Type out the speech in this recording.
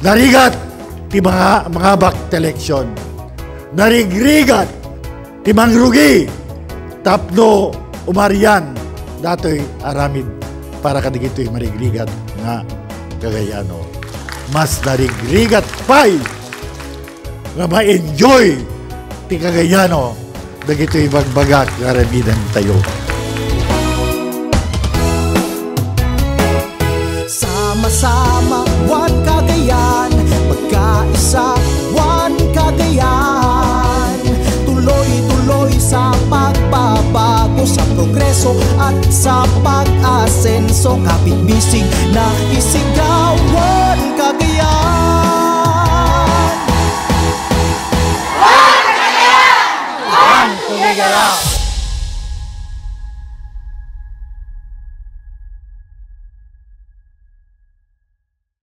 Narigat ti mga bak eleksyon. Narigrigat ti mangrugi. Tapno umarian datoy aramid para kadigito'y marigrigat nga Cagayano. Mas narigrigat pa'y nga ma-enjoy ti Cagayano dagito'y bagbagak nga ramidan tayo. Sama-sama, one Cagayan, magkaisa, one Cagayan. Tuloy-tuloy sa pagbabago, sa progreso at sa pag-asenso. Kapit-bisig na isig